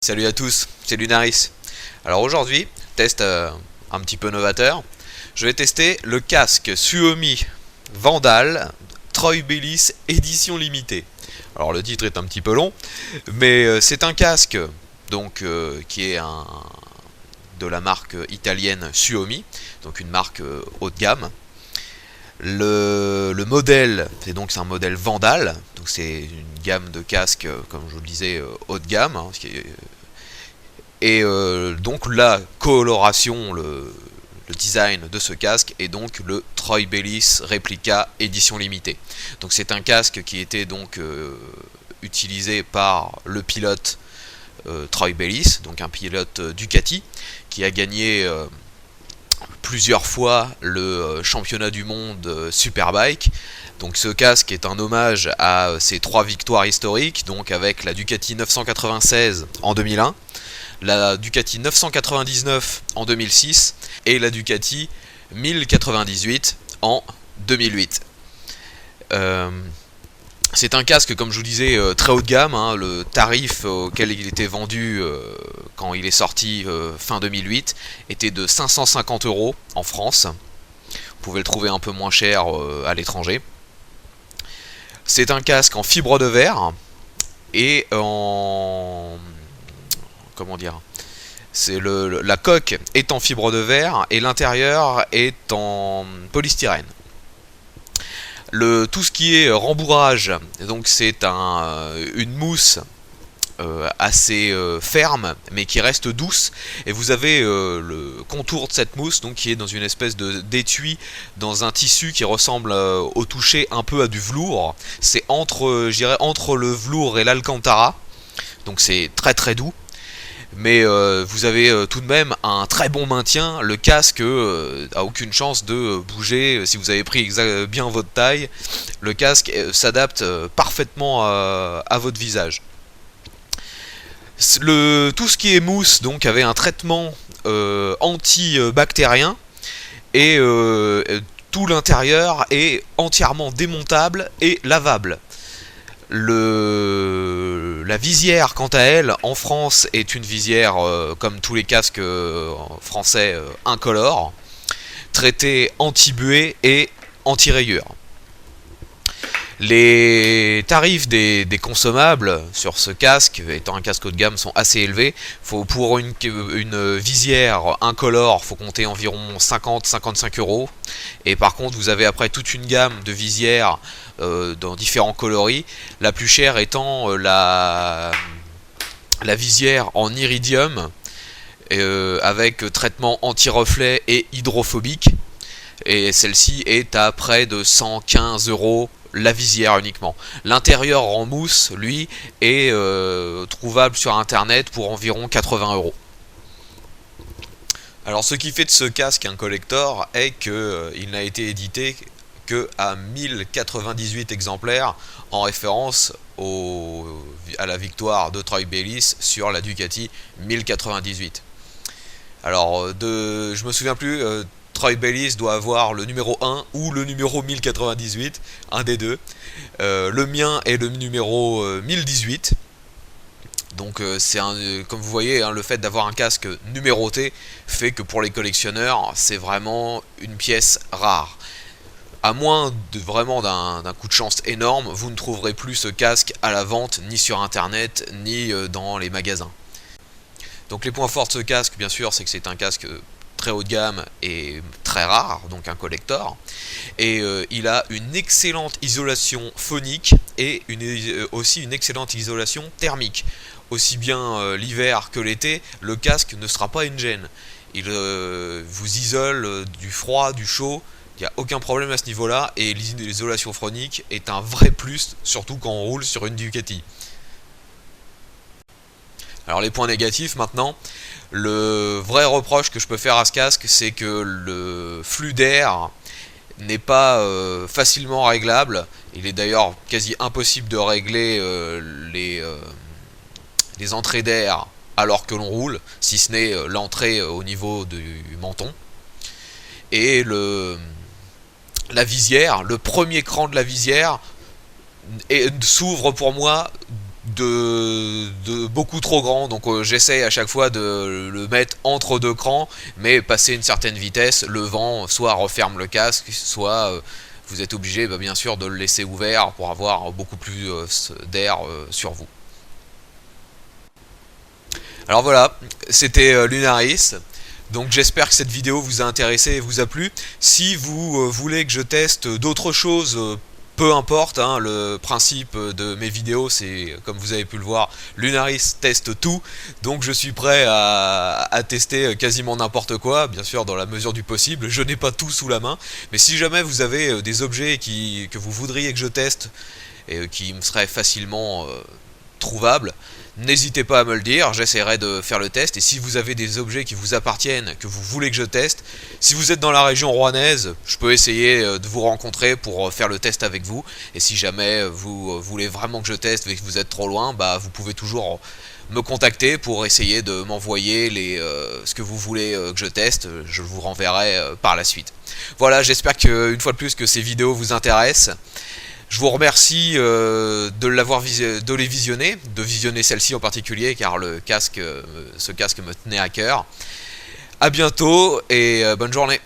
Salut à tous, c'est Lunaris. Alors aujourd'hui, test un petit peu novateur. Je vais tester le casque Suomi Vandal Troy Bayliss édition limitée. Alors le titre est un petit peu long, mais c'est un casque donc qui est de la marque italienne Suomi, donc une marque haut de gamme. Le modèle, c'est un modèle Vandal, donc c'est une gamme de casques, comme je vous le disais, haut de gamme, hein, et donc la coloration, le design de ce casque est donc le Troy Bayliss Replica édition limitée. Donc c'est un casque qui était donc utilisé par le pilote Troy Bayliss, donc un pilote Ducati, qui a gagné plusieurs fois le championnat du monde Superbike. Donc ce casque est un hommage à ses 3 victoires historiques, donc avec la Ducati 996 en 2001, la Ducati 999 en 2006 et la Ducati 1098 en 2008. C'est un casque, comme je vous disais, très haut de gamme, hein. Le tarif auquel il était vendu quand il est sorti fin 2008 était de 550 € en France. Vous pouvez le trouver un peu moins cher à l'étranger. C'est un casque en fibre de verre et en... comment dire, la coque est en fibre de verre et l'intérieur est en polystyrène. Tout ce qui est rembourrage, donc c'est une mousse assez ferme mais qui reste douce, et vous avez le contour de cette mousse donc qui est dans une espèce d'étui dans un tissu qui ressemble au toucher un peu à du velours. C'est entre le velours et l'alcantara, donc c'est très très doux. Mais vous avez tout de même un très bon maintien. Le casque a aucune chance de bouger. Si vous avez pris bien votre taille, le casque s'adapte parfaitement à votre visage. Tout ce qui est mousse donc avait un traitement antibactérien, et tout l'intérieur est entièrement démontable et lavable. La visière, quant à elle, en France, est une visière, comme tous les casques français, incolore, traitée anti-buée et anti-rayure. Les tarifs des consommables sur ce casque, étant un casque haut de gamme, sont assez élevés. Pour une visière incolore, il faut compter environ 50-55 €. Et par contre, vous avez après toute une gamme de visières dans différents coloris. La plus chère étant la visière en iridium, avec traitement anti-reflet et hydrophobique. Et celle-ci est à près de 115 € la visière uniquement. L'intérieur en mousse, lui, est trouvable sur internet pour environ 80 €. Alors ce qui fait de ce casque un collector est qu'il n'a été édité que à 1098 exemplaires, en référence à la victoire de Troy Bayliss sur la Ducati 1098. Alors je me souviens plus, Troy Bayliss doit avoir le numéro 1 ou le numéro 1098, un des deux. Le mien est le numéro 1018. Donc comme vous voyez, hein, le fait d'avoir un casque numéroté fait que pour les collectionneurs, c'est vraiment une pièce rare. À moins vraiment d'un coup de chance énorme, vous ne trouverez plus ce casque à la vente, ni sur internet, ni dans les magasins. Donc les points forts de ce casque, bien sûr, c'est que c'est un casque très haut de gamme et très rare, donc un collector. Et il a une excellente isolation phonique et aussi une excellente isolation thermique. Aussi bien l'hiver que l'été, le casque ne sera pas une gêne. Il vous isole du froid, du chaud. Il n'y a aucun problème à ce niveau-là, et l'isolation phonique est un vrai plus, surtout quand on roule sur une Ducati. Alors les points négatifs maintenant, le vrai reproche que je peux faire à ce casque, c'est que le flux d'air n'est pas facilement réglable. Il est d'ailleurs quasi impossible de régler les entrées d'air alors que l'on roule, si ce n'est l'entrée au niveau du menton. Et la visière, le premier cran de la visière s'ouvre pour moi de beaucoup trop grand, donc j'essaye à chaque fois de le mettre entre deux crans, mais passer une certaine vitesse, le vent soit referme le casque, soit vous êtes obligé bien sûr de le laisser ouvert pour avoir beaucoup plus d'air sur vous. Alors voilà, c'était Lunaris. Donc j'espère que cette vidéo vous a intéressé et vous a plu. Si vous voulez que je teste d'autres choses, peu importe, hein, le principe de mes vidéos c'est, comme vous avez pu le voir, Lunaris teste tout. Donc je suis prêt à tester quasiment n'importe quoi, bien sûr dans la mesure du possible. Je n'ai pas tout sous la main, mais si jamais vous avez des objets que vous voudriez que je teste et qui me seraient facilement trouvables, n'hésitez pas à me le dire, j'essaierai de faire le test. Et si vous avez des objets qui vous appartiennent, que vous voulez que je teste, si vous êtes dans la région rouennaise, je peux essayer de vous rencontrer pour faire le test avec vous. Et si jamais vous voulez vraiment que je teste et que vous êtes trop loin, vous pouvez toujours me contacter pour essayer de m'envoyer ce que vous voulez que je teste. Je vous renverrai par la suite. Voilà, j'espère une fois de plus que ces vidéos vous intéressent. Je vous remercie de les visionner, de visionner celle-ci en particulier, car ce casque me tenait à cœur. A bientôt et bonne journée.